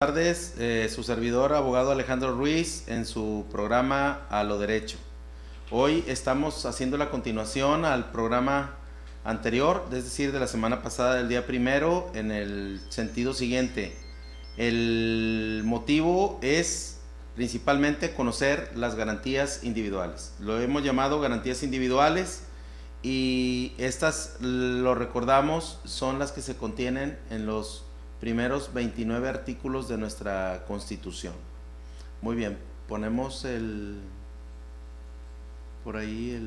Buenas tardes, su servidor abogado Alejandro Ruiz en su programa A lo Derecho. Hoy estamos haciendo la continuación al programa anterior, es decir, de la semana pasada del día primero, en el sentido siguiente. El motivo es principalmente conocer las garantías individuales. Lo hemos llamado garantías individuales y estas, lo recordamos, son las que se contienen en los primeros 29 artículos de nuestra Constitución. Muy bien, ponemos por ahí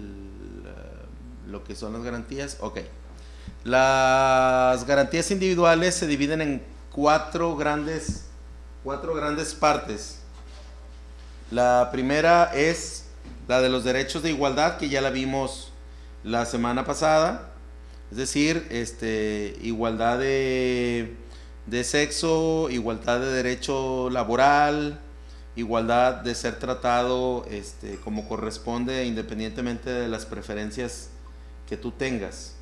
lo que son las garantías. Ok. Las garantías individuales se dividen en cuatro grandes partes. La primera es la de los derechos de igualdad, que ya la vimos la semana pasada, es decir, igualdad de sexo, igualdad de derecho laboral, igualdad de ser tratado como corresponde independientemente de las preferencias que tú tengas.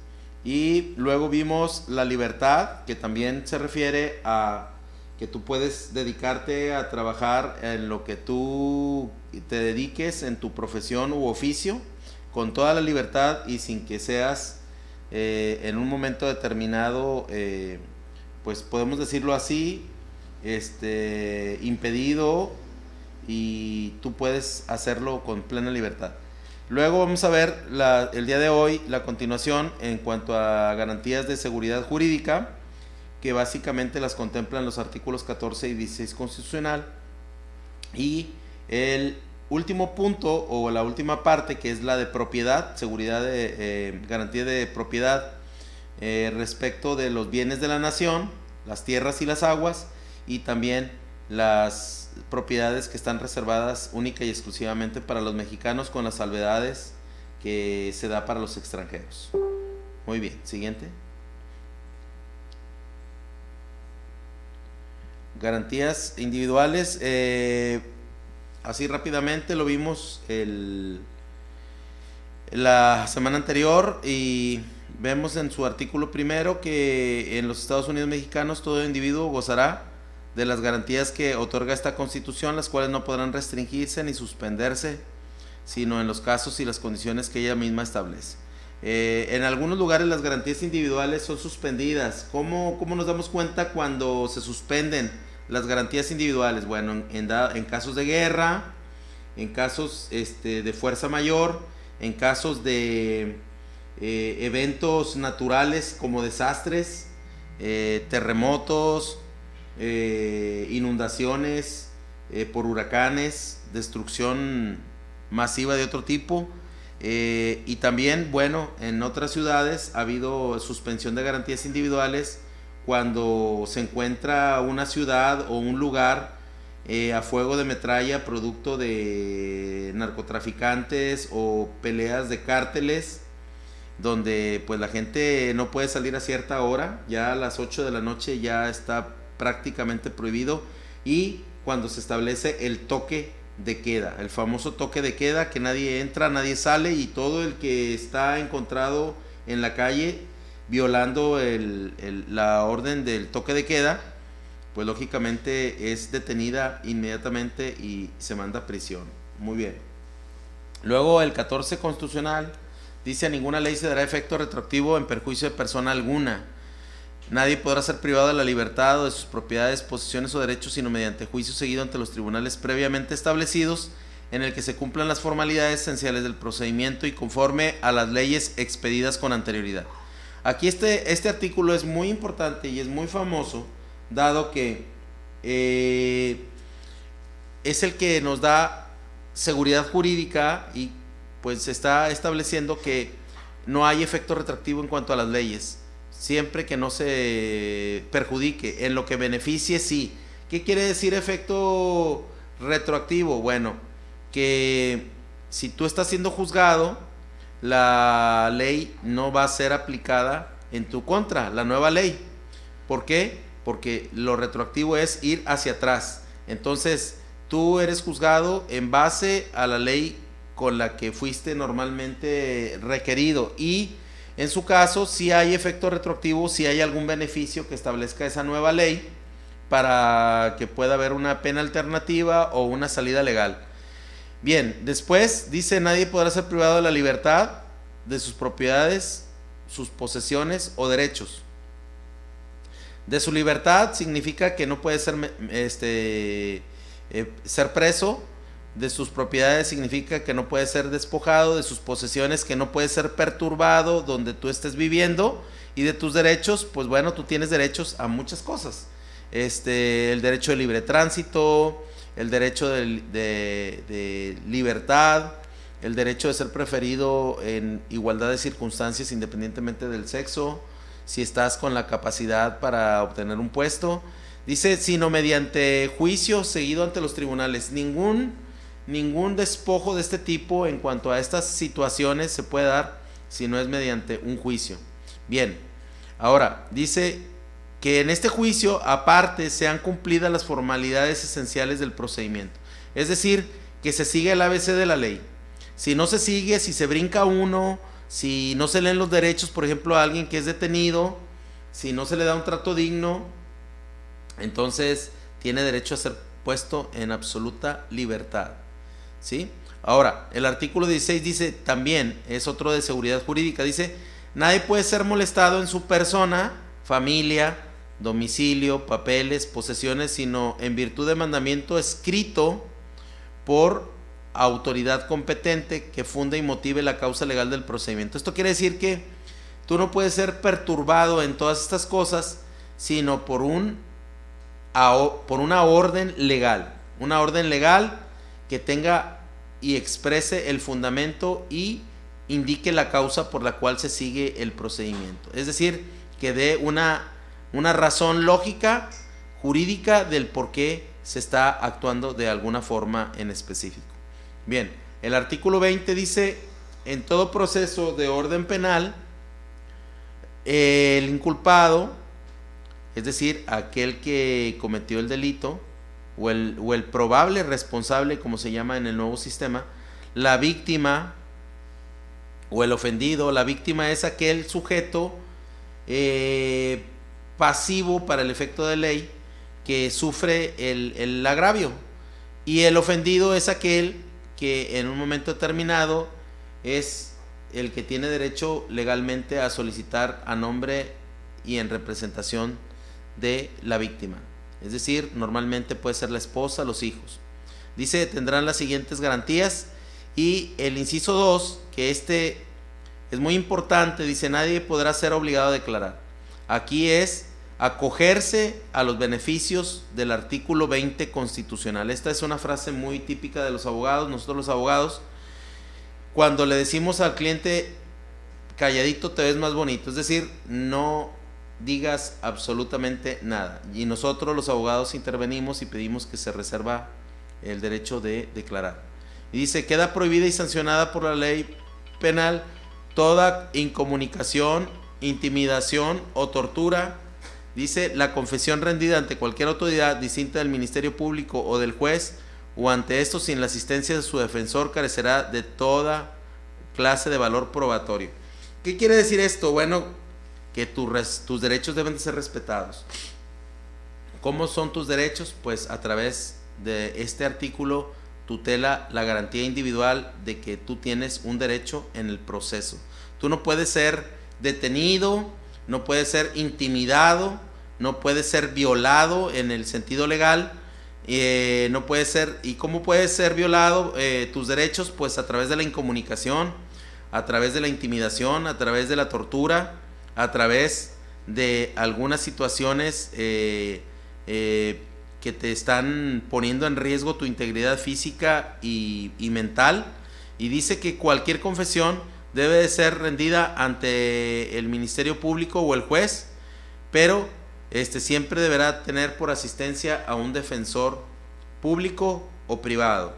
Y luego vimos la libertad, que también se refiere a que tú puedes dedicarte a trabajar en lo que tú te dediques en tu profesión u oficio, con toda la libertad y sin que seas en un momento determinado, pues podemos decirlo así, impedido, y tú puedes hacerlo con plena libertad. Luego vamos a ver el día de hoy la continuación en cuanto a garantías de seguridad jurídica, que básicamente las contemplan los artículos 14 y 16 constitucional, y el último punto o la última parte, que es la de propiedad, seguridad de garantía de propiedad respecto de los bienes de la nación, las tierras y las aguas, y también las propiedades que están reservadas única y exclusivamente para los mexicanos, con las salvedades que se da para los extranjeros. Muy bien, siguiente. Garantías individuales, así rápidamente lo vimos la semana anterior, y vemos en su artículo primero que en los Estados Unidos mexicanos todo individuo gozará de las garantías que otorga esta Constitución, las cuales no podrán restringirse ni suspenderse, sino en los casos y las condiciones que ella misma establece. En algunos lugares las garantías individuales son suspendidas. ¿Cómo nos damos cuenta cuando se suspenden las garantías individuales? Bueno, en casos de guerra, en casos de fuerza mayor, en casos de eventos naturales como desastres, terremotos, inundaciones por huracanes, destrucción masiva de otro tipo, y también, bueno, en otras ciudades ha habido suspensión de garantías individuales cuando se encuentra una ciudad o un lugar a fuego de metralla producto de narcotraficantes o peleas de cárteles, donde pues la gente no puede salir a cierta hora, ya a las 8 de la noche ya está prácticamente prohibido, y cuando se establece el toque de queda, el famoso toque de queda, que nadie entra, nadie sale, y todo el que está encontrado en la calle violando la orden del toque de queda, pues lógicamente es detenida inmediatamente y se manda a prisión. Muy bien. Luego el 14 constitucional dice: a ninguna ley se dará efecto retroactivo en perjuicio de persona alguna. Nadie podrá ser privado de la libertad o de sus propiedades, posesiones o derechos, sino mediante juicio seguido ante los tribunales previamente establecidos, en el que se cumplan las formalidades esenciales del procedimiento y conforme a las leyes expedidas con anterioridad. Aquí este artículo es muy importante y es muy famoso, dado que es el que nos da seguridad jurídica, y pues está estableciendo que no hay efecto retroactivo en cuanto a las leyes, siempre que no se perjudique. En lo que beneficie, sí. ¿Qué quiere decir efecto retroactivo? Bueno, que si tú estás siendo juzgado, la ley no va a ser aplicada en tu contra, la nueva ley. ¿Por qué? Porque lo retroactivo es ir hacia atrás. Entonces, tú eres juzgado en base a la ley con la que fuiste normalmente requerido, y en su caso, si hay efecto retroactivo, si hay algún beneficio que establezca esa nueva ley, para que pueda haber una pena alternativa o una salida legal. Bien, después dice: nadie podrá ser privado de la libertad, de sus propiedades, sus posesiones o derechos. De su libertad significa que no puede ser, ser preso. De sus propiedades significa que no puede ser despojado. De sus posesiones, que no puede ser perturbado donde tú estés viviendo. Y de tus derechos, pues bueno, tú tienes derechos a muchas cosas. El derecho de libre tránsito, el derecho de libertad, el derecho de ser preferido en igualdad de circunstancias independientemente del sexo, si estás con la capacidad para obtener un puesto. Dice: sino mediante juicio seguido ante los tribunales. Ningún despojo de este tipo en cuanto a estas situaciones se puede dar si no es mediante un juicio. Bien, ahora dice que en este juicio aparte sean cumplidas las formalidades esenciales del procedimiento. Es decir, que se sigue el ABC de la ley. Si no se sigue, si se brinca uno, si no se leen los derechos, por ejemplo, a alguien que es detenido, si no se le da un trato digno, entonces tiene derecho a ser puesto en absoluta libertad, ¿sí? Ahora, el artículo 16 dice también, es otro de seguridad jurídica, dice: nadie puede ser molestado en su persona, familia, domicilio, papeles, posesiones, sino en virtud de mandamiento escrito por autoridad competente que funda y motive la causa legal del procedimiento. Esto quiere decir que tú no puedes ser perturbado en todas estas cosas, sino por una orden legal. Una orden legal que tenga y exprese el fundamento y indique la causa por la cual se sigue el procedimiento. Es decir, que dé una razón lógica, jurídica, del por qué se está actuando de alguna forma en específico. Bien, el artículo 20 dice: en todo proceso de orden penal, el inculpado, es decir, aquel que cometió el delito, o el probable responsable, como se llama en el nuevo sistema, la víctima o el ofendido. La víctima es aquel sujeto pasivo para el efecto de ley que sufre el agravio, y el ofendido es aquel que en un momento determinado es el que tiene derecho legalmente a solicitar a nombre y en representación de la víctima. Es decir, normalmente puede ser la esposa, los hijos. Dice: tendrán las siguientes garantías. Y el inciso 2, que es muy importante, dice: nadie podrá ser obligado a declarar. Aquí es acogerse a los beneficios del artículo 20 constitucional. Esta es una frase muy típica de los abogados. Nosotros los abogados, cuando le decimos al cliente: calladito te ves más bonito, es decir, no digas absolutamente nada. Y nosotros los abogados intervenimos y pedimos que se reserva el derecho de declarar. Y dice: queda prohibida y sancionada por la ley penal toda incomunicación, intimidación o tortura. Dice: la confesión rendida ante cualquier autoridad distinta del Ministerio Público o del juez, o ante esto sin la asistencia de su defensor, carecerá de toda clase de valor probatorio. ¿Qué quiere decir esto? Bueno, que tus derechos deben de ser respetados. ¿Cómo son tus derechos? Pues a través de este artículo tutela la garantía individual de que tú tienes un derecho en el proceso. Tú no puedes ser detenido, no puedes ser intimidado, no puedes ser violado en el sentido legal, no puedes ser. ¿Y cómo puedes ser violado tus derechos? Pues a través de la incomunicación, a través de la intimidación, a través de la tortura, a través de algunas situaciones que te están poniendo en riesgo tu integridad física y mental. Y dice que cualquier confesión debe de ser rendida ante el Ministerio Público o el juez, pero siempre deberá tener por asistencia a un defensor público o privado,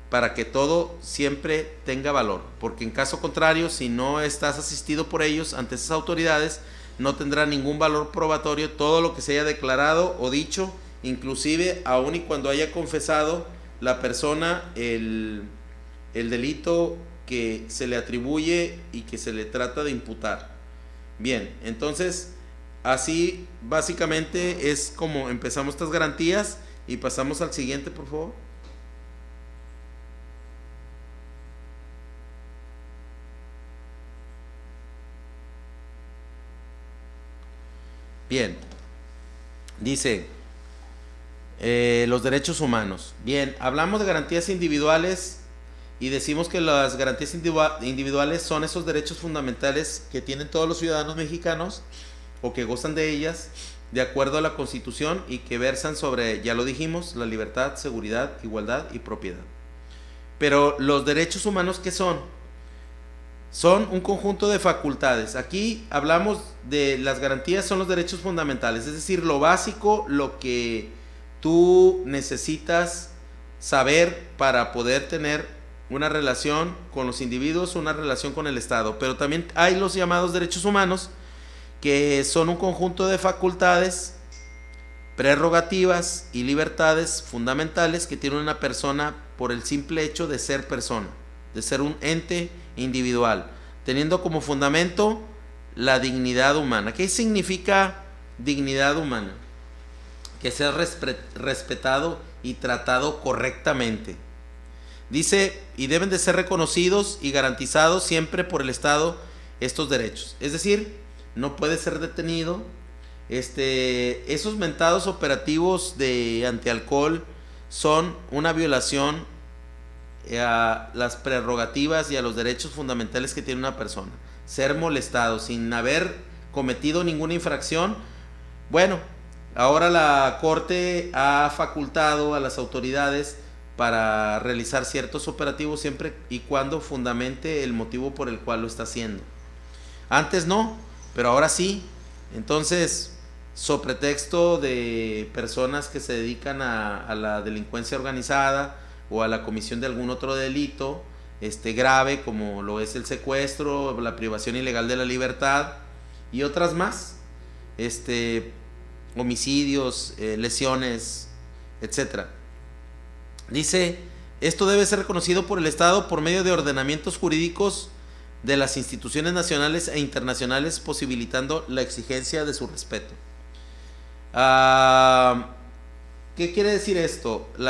para que todo siempre tenga valor, porque en caso contrario, si no estás asistido por ellos ante esas autoridades, no tendrá ningún valor probatorio todo lo que se haya declarado o dicho, inclusive aun y cuando haya confesado la persona el delito que se le atribuye y que se le trata de imputar. Bien, entonces así básicamente es como empezamos estas garantías y pasamos al siguiente, por favor. Bien, dice los derechos humanos. Bien, hablamos de garantías individuales y decimos que las garantías individuales son esos derechos fundamentales que tienen todos los ciudadanos mexicanos o que gozan de ellas de acuerdo a la Constitución y que versan sobre, ya lo dijimos, la libertad, seguridad, igualdad y propiedad. Pero los derechos humanos, ¿qué son? Son un conjunto de facultades. Aquí hablamos de las garantías, son los derechos fundamentales, es decir, lo básico, lo que tú necesitas saber para poder tener una relación con los individuos, una relación con el Estado. Pero también hay los llamados derechos humanos, que son un conjunto de facultades, prerrogativas y libertades fundamentales que tiene una persona por el simple hecho de ser persona, de ser un ente individual, teniendo como fundamento la dignidad humana. ¿Qué significa dignidad humana? Que sea respetado y tratado correctamente. Dice, y deben de ser reconocidos y garantizados siempre por el Estado estos derechos. Es decir, no puede ser detenido. Esos mentados operativos de antialcohol son una violación a las prerrogativas y a los derechos fundamentales que tiene una persona. Ser molestado sin haber cometido ninguna infracción. Bueno, ahora la Corte ha facultado a las autoridades para realizar ciertos operativos siempre y cuando fundamente el motivo por el cual lo está haciendo. Antes no, pero ahora sí. Entonces, sobre pretexto de personas que se dedican a la delincuencia organizada o a la comisión de algún otro delito grave, como lo es el secuestro, la privación ilegal de la libertad y otras más, homicidios, lesiones, etcétera. Dice, esto debe ser reconocido por el Estado por medio de ordenamientos jurídicos de las instituciones nacionales e internacionales, posibilitando la exigencia de su respeto. ¿Qué quiere decir esto? El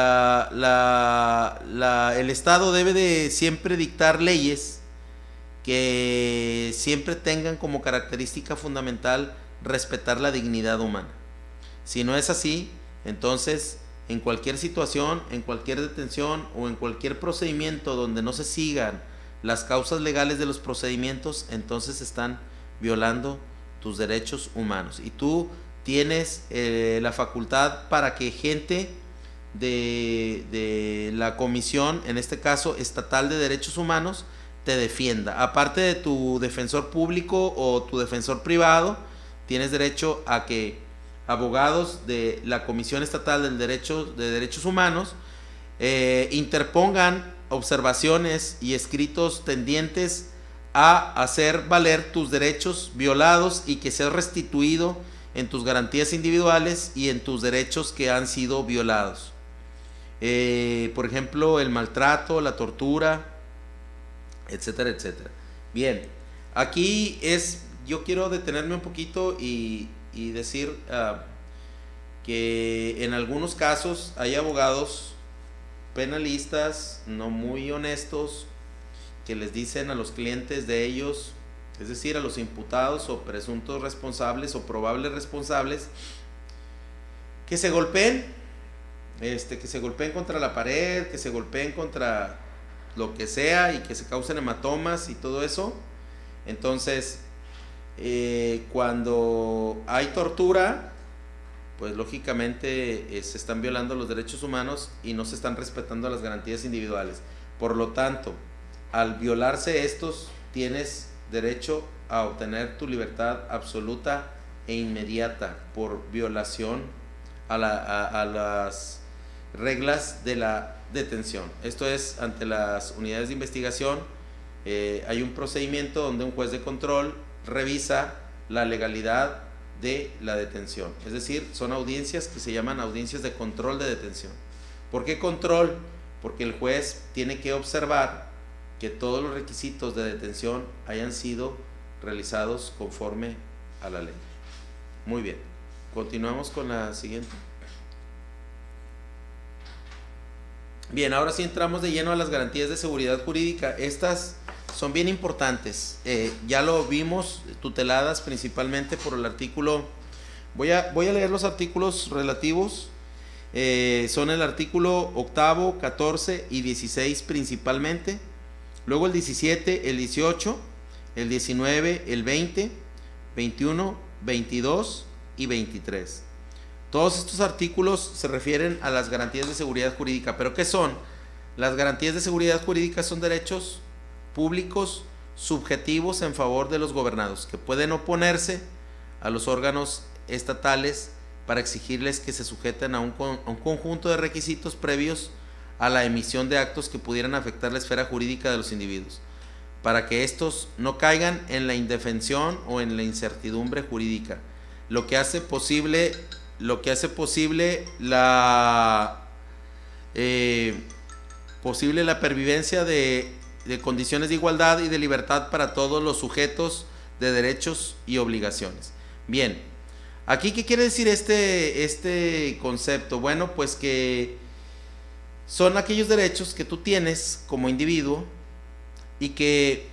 Estado debe de siempre dictar leyes que siempre tengan como característica fundamental respetar la dignidad humana. Si no es así, entonces en cualquier situación, en cualquier detención o en cualquier procedimiento donde no se sigan las causas legales de los procedimientos, entonces están violando tus derechos humanos. Y tú tienes la facultad para que gente de la comisión, en este caso estatal de derechos humanos, te defienda. Aparte de tu defensor público o tu defensor privado, tienes derecho a que abogados de la Comisión Estatal de Derechos Humanos interpongan observaciones y escritos tendientes a hacer valer tus derechos violados y que seas restituido en tus garantías individuales y en tus derechos que han sido violados. Por ejemplo, el maltrato, la tortura, etcétera, etcétera. Bien, aquí yo quiero detenerme un poquito y decir que en algunos casos hay abogados penalistas no muy honestos que les dicen a los clientes de ellos, es decir, a los imputados o presuntos responsables o probables responsables, que se golpeen, contra la pared, que se golpeen contra lo que sea y que se causen hematomas y todo eso. Entonces, cuando hay tortura, pues lógicamente se están violando los derechos humanos y no se están respetando las garantías individuales. Por lo tanto, al violarse estos, tienes derecho a obtener tu libertad absoluta e inmediata por violación a las reglas de la detención. Esto es, ante las unidades de investigación, hay un procedimiento donde un juez de control revisa la legalidad de la detención. Es decir, son audiencias que se llaman audiencias de control de detención. ¿Por qué control? Porque el juez tiene que observar que todos los requisitos de detención hayan sido realizados conforme a la ley. Muy bien. Continuamos con la siguiente. Bien, ahora sí entramos de lleno a las garantías de seguridad jurídica. Estas son bien importantes. Ya lo vimos, tuteladas principalmente por el artículo. Voy a leer los artículos relativos. Son el artículo 8, 14 y 16 principalmente. Luego el 17, el 18, el 19, el 20, 21, 22 y 23. Todos estos artículos se refieren a las garantías de seguridad jurídica. ¿Pero qué son? Las garantías de seguridad jurídica son derechos públicos subjetivos en favor de los gobernados, que pueden oponerse a los órganos estatales para exigirles que se sujeten a un conjunto de requisitos previos a la emisión de actos que pudieran afectar la esfera jurídica de los individuos, para que estos no caigan en la indefensión o en la incertidumbre jurídica, lo que hace posible la pervivencia de condiciones de igualdad y de libertad para todos los sujetos de derechos y obligaciones. Bien, aquí ¿qué quiere decir este concepto? Bueno, pues que son aquellos derechos que tú tienes como individuo y que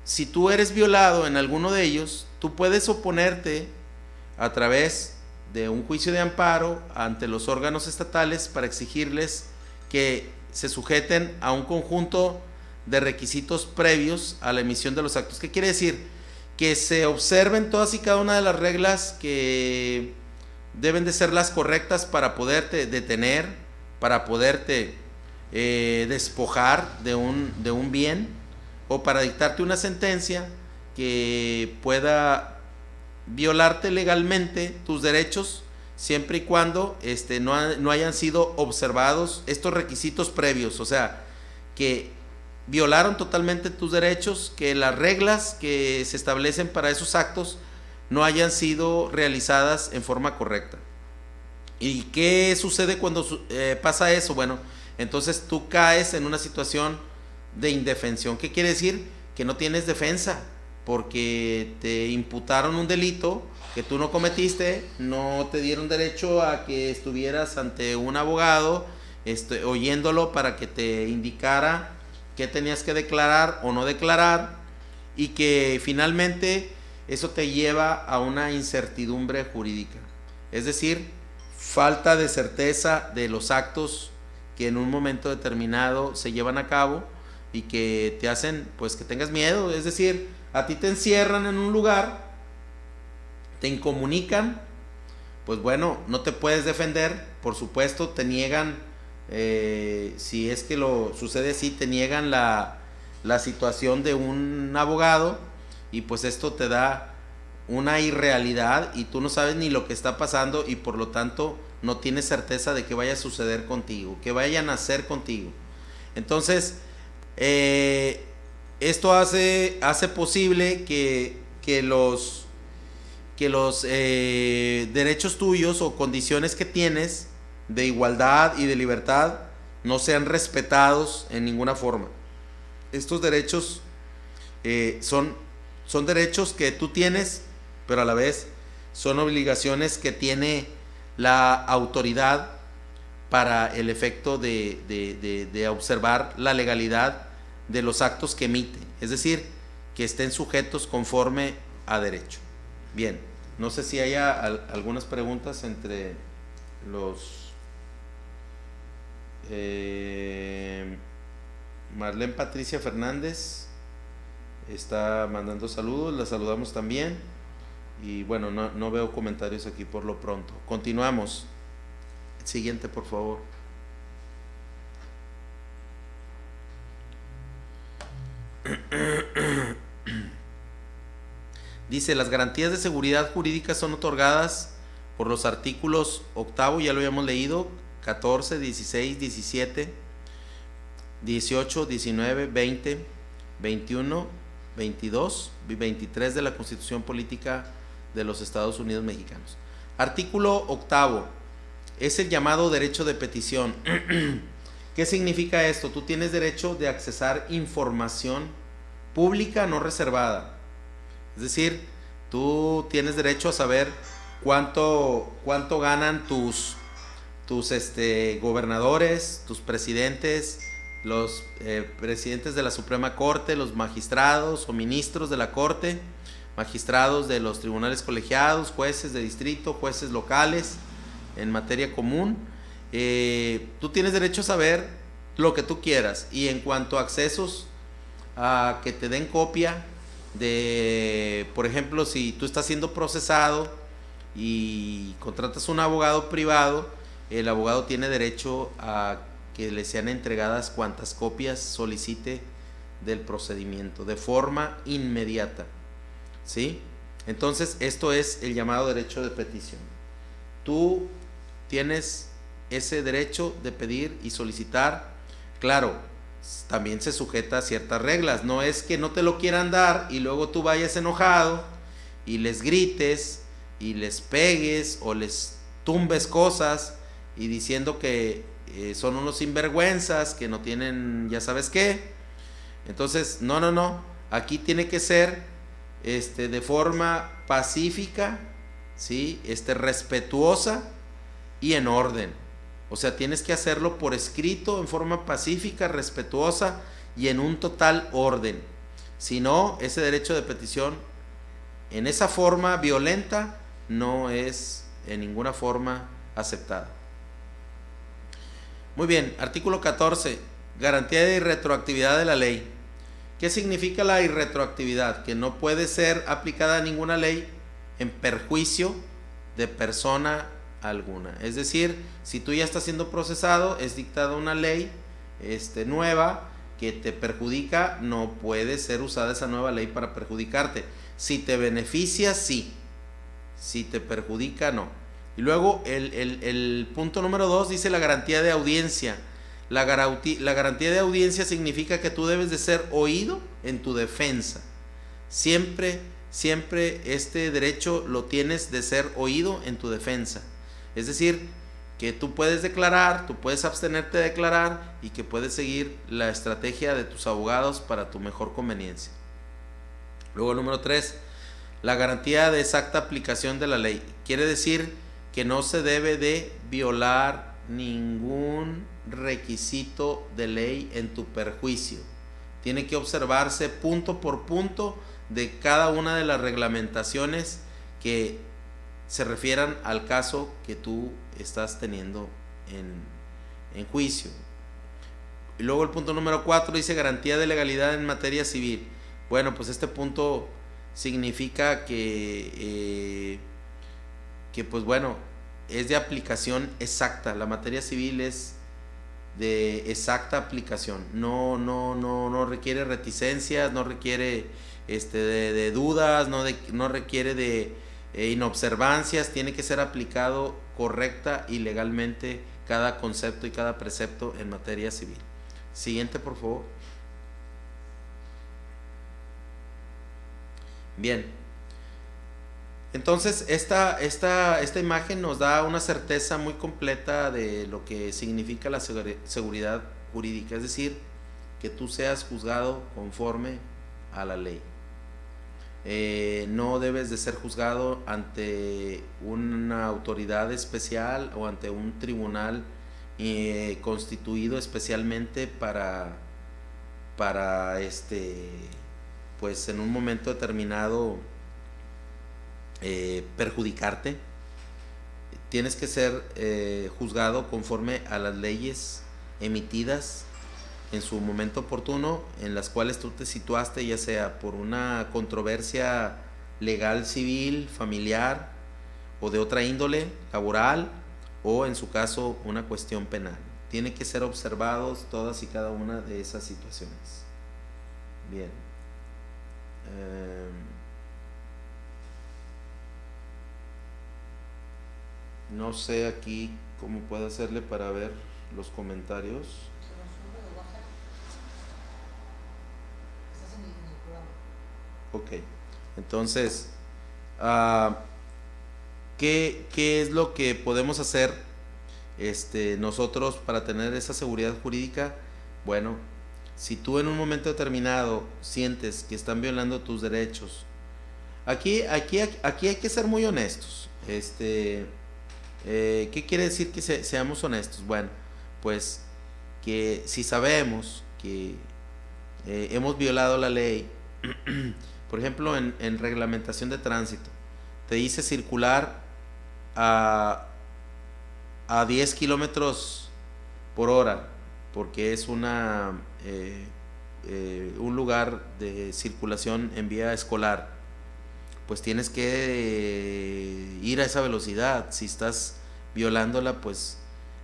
si tú eres violado en alguno de ellos, tú puedes oponerte a través de un juicio de amparo ante los órganos estatales para exigirles que se sujeten a un conjunto de requisitos previos a la emisión de los actos. ¿Qué quiere decir? Que se observen todas y cada una de las reglas que deben de ser las correctas para poderte detener, para poderte despojar de un bien, o para dictarte una sentencia que pueda violarte legalmente tus derechos, siempre y cuando no hayan sido observados estos requisitos previos. O sea, que violaron totalmente tus derechos, que las reglas que se establecen para esos actos no hayan sido realizadas en forma correcta. ¿Y qué sucede cuando pasa eso? Bueno, entonces tú caes en una situación de indefensión. ¿Qué quiere decir? Que no tienes defensa, porque te imputaron un delito que tú no cometiste, no te dieron derecho a que estuvieras ante un abogado oyéndolo para que te indicara qué tenías que declarar o no declarar, y que finalmente eso te lleva a una incertidumbre jurídica, es decir, falta de certeza de los actos que en un momento determinado se llevan a cabo y que te hacen pues que tengas miedo. Es decir, a ti te encierran en un lugar, te incomunican, pues bueno, no te puedes defender, por supuesto, te niegan, si es que lo sucede así, te niegan la situación de un abogado, y pues esto te da una irrealidad y tú no sabes ni lo que está pasando, y por lo tanto no tienes certeza de qué vaya a suceder contigo, qué vayan a hacer contigo. Entonces, esto hace posible que los derechos tuyos o condiciones que tienes de igualdad y de libertad no sean respetados en ninguna forma. Estos derechos son derechos que tú tienes, pero a la vez son obligaciones que tiene la autoridad para el efecto de observar la legalidad de los actos que emite, es decir, que estén sujetos conforme a derecho. Bien, no sé si haya algunas preguntas entre los... Marlene Patricia Fernández está mandando saludos, la saludamos también, y bueno, no veo comentarios aquí por lo pronto. Continuamos. Siguiente, por favor. Dice, las garantías de seguridad jurídica son otorgadas por los artículos 8, ya lo habíamos leído, 14, 16, 17, 18, 19, 20, 21, 22 y 23 de la Constitución Política de los Estados Unidos Mexicanos. Artículo 8 es el llamado derecho de petición. ¿Qué significa esto? Tú tienes derecho de accesar información pública no reservada. Es decir, Tú tienes derecho a saber cuánto ganan tus gobernadores, tus presidentes, los presidentes de la Suprema Corte, los magistrados o ministros de la Corte, magistrados de los tribunales colegiados, jueces de distrito, jueces locales en materia común. Tú tienes derecho a saber lo que tú quieras. Y en cuanto a accesos a que te den copia de, por ejemplo, si tú estás siendo procesado y contratas un abogado privado, el abogado tiene derecho a que le sean entregadas cuantas copias solicite del procedimiento de forma inmediata, ¿sí? Entonces esto es el llamado derecho de petición. Tú tienes ese derecho de pedir y solicitar. Claro, también se sujeta a ciertas reglas. No es que no te lo quieran dar y luego tú vayas enojado y les grites y les pegues o les tumbes cosas y diciendo que son unos sinvergüenzas, que no tienen ya sabes qué. Entonces, no. Aquí tiene que ser de forma pacífica, ¿sí? Respetuosa y en orden. O sea, tienes que hacerlo por escrito, en forma pacífica, respetuosa y en un total orden. Si no, ese derecho de petición en esa forma violenta no es en ninguna forma aceptado. Muy bien, artículo 14, garantía de irretroactividad de la ley. ¿Qué significa la irretroactividad? Que no puede ser aplicada a ninguna ley en perjuicio de persona alguna. Es decir, si tú ya estás siendo procesado, es dictada una ley nueva que te perjudica, no puede ser usada esa nueva ley para perjudicarte. Si te beneficia, sí. Si te perjudica, no. Y luego el punto número 2 dice la garantía de audiencia. La garantía de audiencia significa que tú debes de ser oído en tu defensa. Siempre este derecho lo tienes de ser oído en tu defensa. Es decir, que tú puedes declarar, tú puedes abstenerte de declarar y que puedes seguir la estrategia de tus abogados para tu mejor conveniencia. Luego, número 3, la garantía de exacta aplicación de la ley. Quiere decir que no se debe de violar ningún requisito de ley en tu perjuicio. Tiene que observarse punto por punto de cada una de las reglamentaciones que se refieran al caso que tú estás teniendo en juicio. Y luego el punto número 4 dice garantía de legalidad en materia civil. Bueno, pues este punto significa que pues bueno, es de aplicación exacta. La materia civil es de exacta aplicación. No requiere reticencias, no requiere de dudas, no requiere de inobservancias. Tiene que ser aplicado correcta y legalmente cada concepto y cada precepto en materia civil. Siguiente, por favor. Bien. Entonces esta imagen nos da una certeza muy completa de lo que significa la seguridad jurídica, es decir, que tú seas juzgado conforme a la ley. No debes de ser juzgado ante una autoridad especial o ante un tribunal constituido especialmente para pues en un momento determinado perjudicarte. Tienes que ser juzgado conforme a las leyes emitidas en su momento oportuno, en las cuales tú te situaste, ya sea por una controversia legal, civil, familiar o de otra índole, laboral, o en su caso una cuestión penal. Tiene que ser observados todas y cada una de esas situaciones. Bien. No sé aquí cómo puedo hacerle para ver los comentarios. Ok, entonces, ¿qué es lo que podemos hacer nosotros para tener esa seguridad jurídica? Bueno, si tú en un momento determinado sientes que están violando tus derechos Aquí hay que ser muy honestos. ¿Qué quiere decir que seamos honestos? Bueno, pues que si sabemos que hemos violado la ley, por ejemplo, en reglamentación de tránsito, te dice circular a, a 10 kilómetros por hora, porque es un lugar de circulación en vía escolar. Pues tienes que ir a esa velocidad. Si estás violándola, pues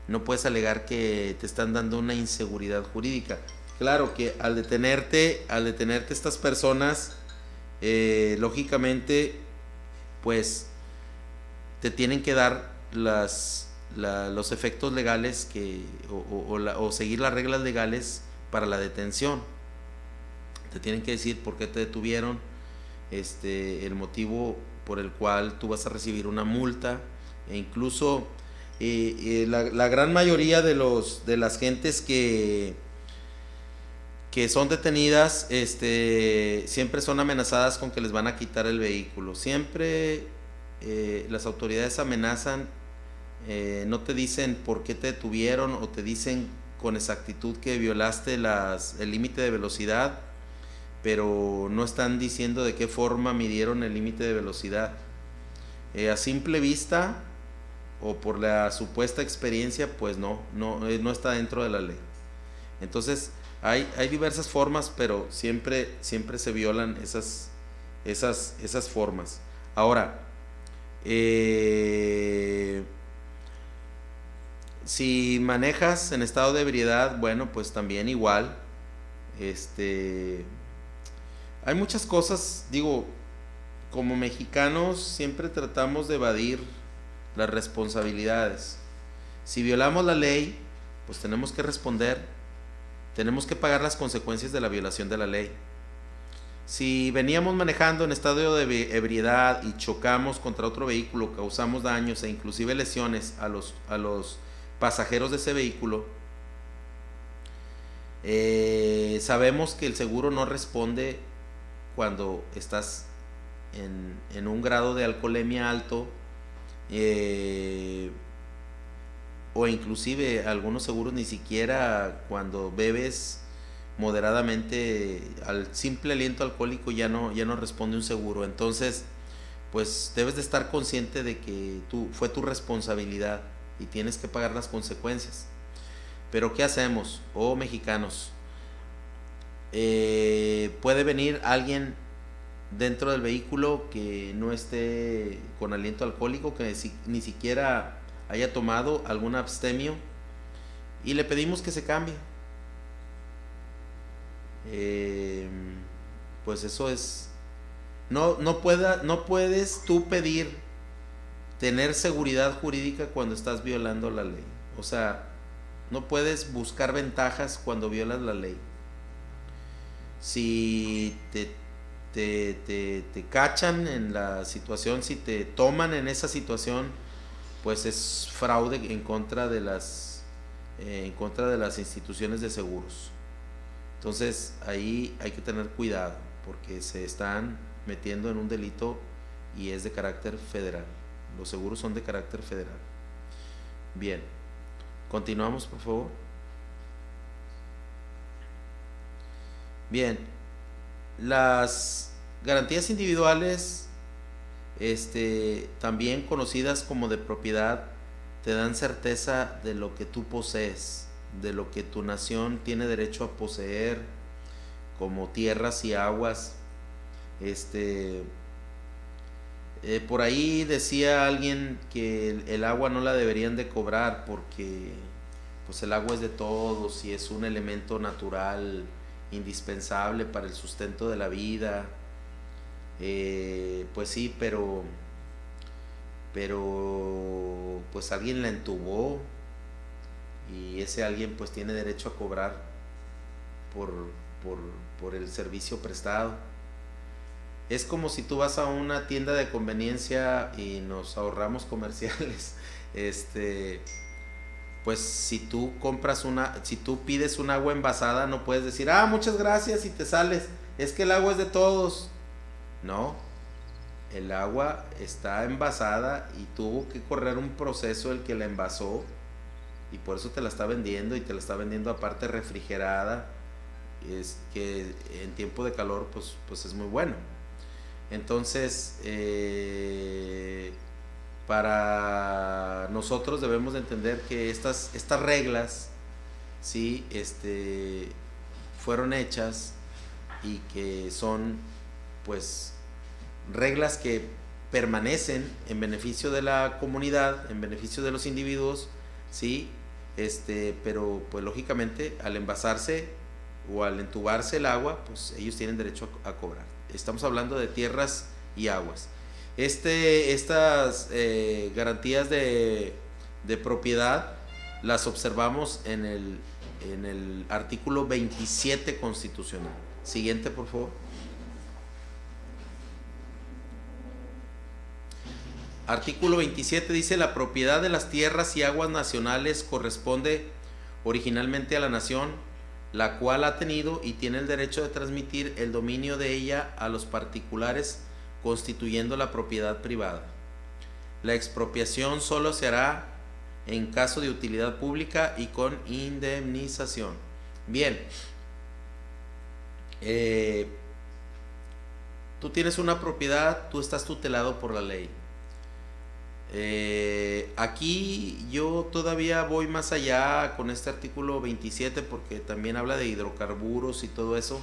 no puedes alegar que te están dando una inseguridad jurídica. Claro que al detenerte estas personas, lógicamente, pues te tienen que dar los efectos legales o seguir las reglas legales para la detención. Te tienen que decir por qué te detuvieron, el motivo por el cual tú vas a recibir una multa, e incluso la gran mayoría de las gentes que son detenidas, siempre son amenazadas con que les van a quitar el vehículo. Siempre las autoridades amenazan, no te dicen por qué te detuvieron, o te dicen con exactitud que violaste el límite de velocidad, pero no están diciendo de qué forma midieron el límite de velocidad. A simple vista o por la supuesta experiencia, pues no está dentro de la ley. Entonces hay diversas formas, pero siempre se violan esas formas. Ahora, si manejas en estado de ebriedad, bueno, pues también igual. Hay muchas cosas, digo, como mexicanos siempre tratamos de evadir las responsabilidades. Si violamos la ley, pues tenemos que responder, tenemos que pagar las consecuencias de la violación de la ley. Si veníamos manejando en estado de ebriedad y chocamos contra otro vehículo, causamos daños e inclusive lesiones a los pasajeros de ese vehículo, sabemos que el seguro no responde cuando estás en un grado de alcoholemia alto, o inclusive algunos seguros ni siquiera cuando bebes moderadamente, al simple aliento alcohólico ya no responde un seguro. Entonces, pues debes de estar consciente de que fue tu responsabilidad y tienes que pagar las consecuencias. Pero ¿qué hacemos? Mexicanos, puede venir alguien dentro del vehículo que no esté con aliento alcohólico, que ni siquiera haya tomado algún abstemio, y le pedimos que se cambie. Pues eso es, no puedes tú pedir tener seguridad jurídica cuando estás violando la ley. O sea, no puedes buscar ventajas cuando violas la ley. Si te cachan en la situación, si te toman en esa situación, pues es fraude en contra de las instituciones de seguros. Entonces ahí hay que tener cuidado, porque se están metiendo en un delito y es de carácter federal. Los seguros son de carácter federal. Bien, continuamos, por favor. Bien, las garantías individuales, también conocidas como de propiedad, te dan certeza de lo que tú posees, de lo que tu nación tiene derecho a poseer, como tierras y aguas. Por ahí decía alguien que el agua no la deberían de cobrar porque pues el agua es de todos y es un elemento natural indispensable para el sustento de la vida. Pues sí, pero pues alguien la entubó y ese alguien pues tiene derecho a cobrar por el servicio prestado. Es como si tú vas a una tienda de conveniencia, y nos ahorramos comerciales, pues si tú pides un agua envasada, no puedes decir muchas gracias y te sales, es que el agua es de todos. No, el agua está envasada y tuvo que correr un proceso el que la envasó, y por eso te la está vendiendo, y te la está vendiendo aparte refrigerada, es que en tiempo de calor pues es muy bueno. Entonces, para nosotros debemos de entender que estas reglas, ¿sí? Fueron hechas y que son pues reglas que permanecen en beneficio de la comunidad, en beneficio de los individuos, ¿sí? Pero pues lógicamente al envasarse o al entubarse el agua, pues ellos tienen derecho a cobrar. Estamos hablando de tierras y aguas. Estas garantías de propiedad las observamos en el artículo 27 constitucional. Siguiente, por favor. Artículo 27 dice: la propiedad de las tierras y aguas nacionales corresponde originalmente a la nación, la cual ha tenido y tiene el derecho de transmitir el dominio de ella a los particulares, constituyendo la propiedad privada. La expropiación solo se hará en caso de utilidad pública y con indemnización. Bien, tú tienes una propiedad, tú estás tutelado por la ley. Aquí yo todavía voy más allá con este artículo 27 porque también habla de hidrocarburos y todo eso.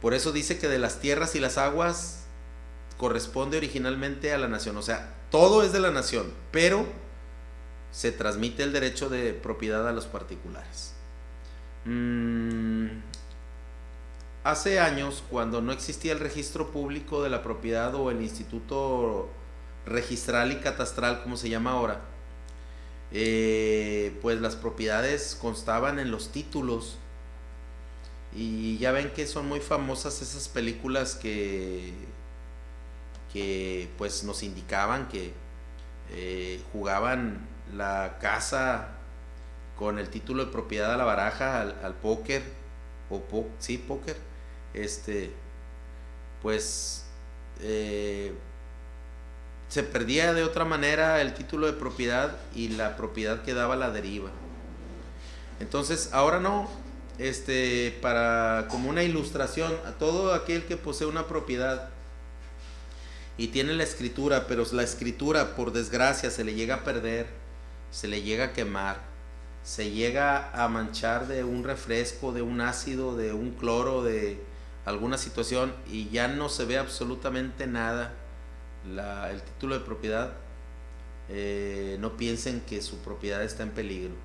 Por eso dice que de las tierras y las aguas corresponde originalmente a la nación. O sea, todo es de la nación, pero se transmite el derecho de propiedad a los particulares. Hace años, cuando no existía el registro público de la propiedad o el instituto registral y catastral, como se llama ahora, pues las propiedades constaban en los títulos. Y ya ven que son muy famosas esas películas que pues nos indicaban que jugaban la casa con el título de propiedad a la baraja, al póker, sí, póker. Pues se perdía de otra manera el título de propiedad y la propiedad quedaba a la deriva. Entonces ahora no, para como una ilustración a todo aquel que posee una propiedad y tiene la escritura, pero la escritura por desgracia se le llega a perder, se le llega a quemar, se llega a manchar de un refresco, de un ácido, de un cloro, de alguna situación, y ya no se ve absolutamente nada el título de propiedad, no piensen que su propiedad está en peligro.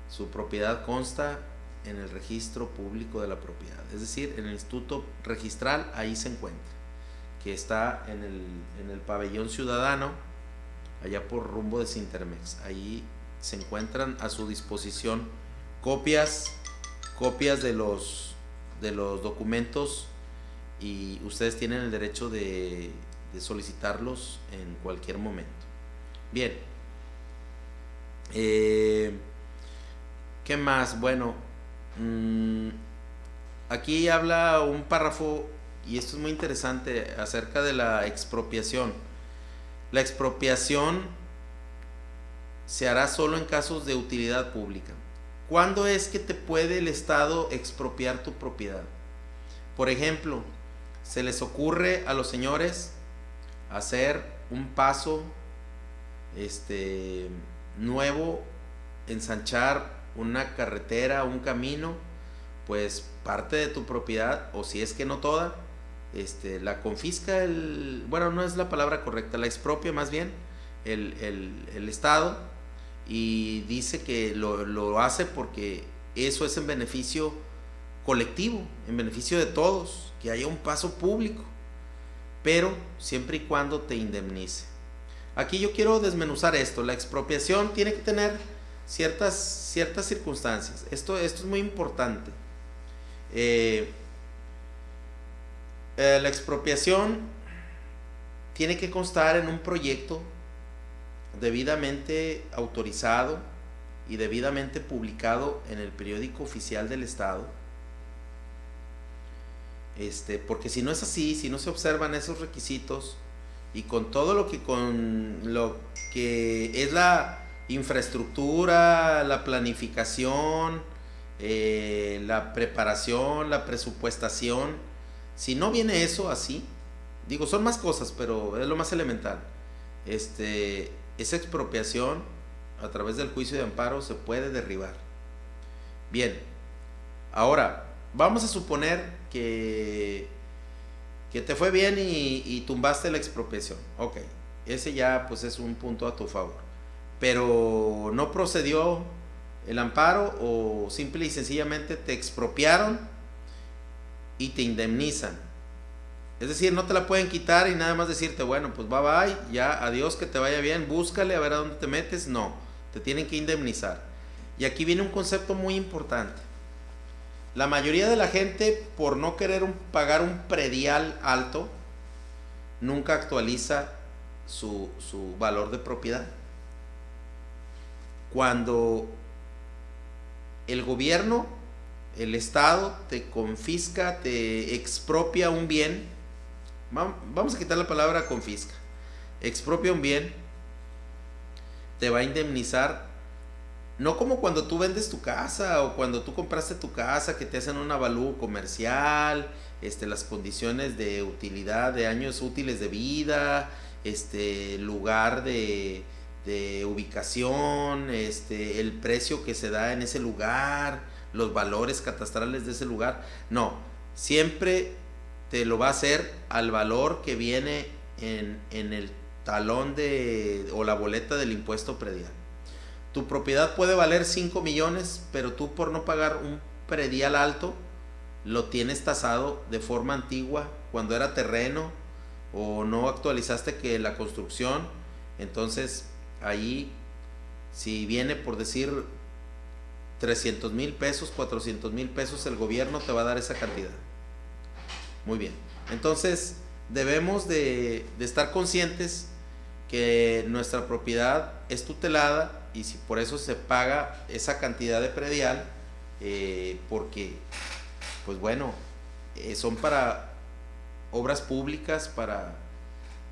Su propiedad consta en el registro público de la propiedad, es decir, en el instituto registral, ahí se encuentra, que está en el pabellón ciudadano, allá por rumbo de Cintermex. Ahí se encuentran a su disposición copias de los documentos, y ustedes tienen el derecho de solicitarlos en cualquier momento. Bien, ¿qué más? Bueno, aquí habla un párrafo, y esto es muy interesante, acerca de la expropiación. La expropiación se hará solo en casos de utilidad pública. ¿Cuándo es que te puede el Estado expropiar tu propiedad? Por ejemplo, se les ocurre a los señores hacer un paso nuevo, ensanchar una carretera, un camino, pues parte de tu propiedad, o si es que no toda, la confisca bueno, no es la palabra correcta, la expropia más bien el Estado, y dice que lo hace porque eso es en beneficio colectivo, en beneficio de todos, que haya un paso público, pero siempre y cuando te indemnice. Aquí yo quiero desmenuzar esto. La expropiación tiene que tener ciertas circunstancias. Esto es muy importante. La expropiación tiene que constar en un proyecto debidamente autorizado y debidamente publicado en el periódico oficial del Estado. Porque si no es así, si no se observan esos requisitos y con todo con lo que es la infraestructura, la planificación, la preparación, la presupuestación, si no viene eso así, digo, son más cosas, pero es lo más elemental. Esa expropiación a través del juicio de amparo se puede derribar. Bien, ahora vamos a suponer que te fue bien y tumbaste la expropiación. Ok, ese ya pues es un punto a tu favor. Pero no procedió el amparo o simple y sencillamente te expropiaron y te indemnizan. Es decir, no te la pueden quitar y nada más decirte, bueno, pues bye bye, ya, adiós, que te vaya bien, búscale a ver a dónde te metes. No, te tienen que indemnizar. Y aquí viene un concepto muy importante. La mayoría de la gente, por no querer pagar un predial alto, nunca actualiza su valor de propiedad. Cuando el gobierno, el Estado, te confisca, te expropia un bien, vamos a quitar la palabra confisca, expropia un bien, te va a indemnizar. No como cuando tú vendes tu casa o cuando tú compraste tu casa, que te hacen un avalúo comercial, las condiciones de utilidad, de años útiles de vida, lugar de ubicación, el precio que se da en ese lugar, los valores catastrales de ese lugar. No, siempre te lo va a hacer al valor que viene en el talón o la boleta del impuesto predial. Tu propiedad puede valer 5 millones, pero tú por no pagar un predial alto, lo tienes tasado de forma antigua, cuando era terreno, o no actualizaste que la construcción. Entonces, ahí, si viene por decir 300,000 pesos, 400,000 pesos, el gobierno te va a dar esa cantidad. Muy bien. Entonces, debemos de estar conscientes que nuestra propiedad es tutelada y si por eso se paga esa cantidad de predial, porque pues bueno, son para obras públicas, para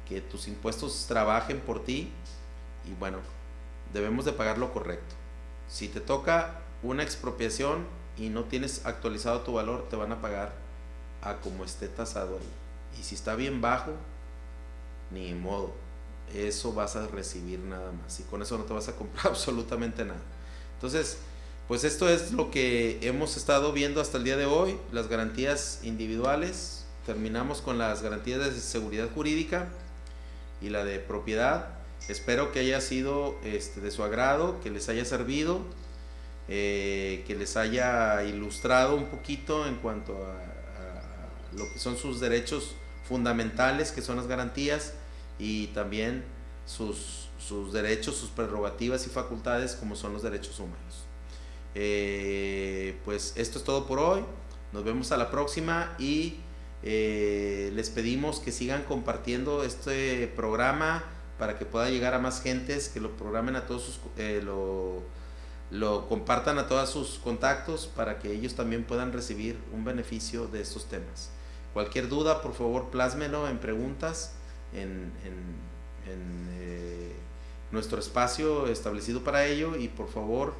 que tus impuestos trabajen por ti y bueno, debemos de pagar lo correcto. Si te toca una expropiación y no tienes actualizado tu valor, te van a pagar a como esté tasado ahí. Y si está bien bajo, ni modo, eso vas a recibir nada más y con eso no te vas a comprar absolutamente nada. Entonces, pues esto es lo que hemos estado viendo hasta el día de hoy, las garantías individuales. Terminamos con las garantías de seguridad jurídica y la de propiedad. Espero que haya sido de su agrado, que les haya servido, que les haya ilustrado un poquito en cuanto a lo que son sus derechos fundamentales, que son las garantías, y también sus derechos, sus prerrogativas y facultades, como son los derechos humanos. Pues esto es todo por hoy. Nos vemos a la próxima y les pedimos que sigan compartiendo este programa para que pueda llegar a más gentes, que lo programen a todos sus, lo compartan a todos sus contactos para que ellos también puedan recibir un beneficio de estos temas. Cualquier duda, por favor, plásmelo en preguntas en nuestro espacio establecido para ello y por favor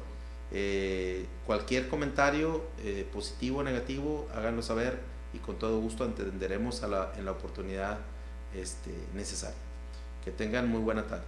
cualquier comentario positivo o negativo háganlo saber y con todo gusto atenderemos en la oportunidad necesaria. Que tengan muy buena tarde.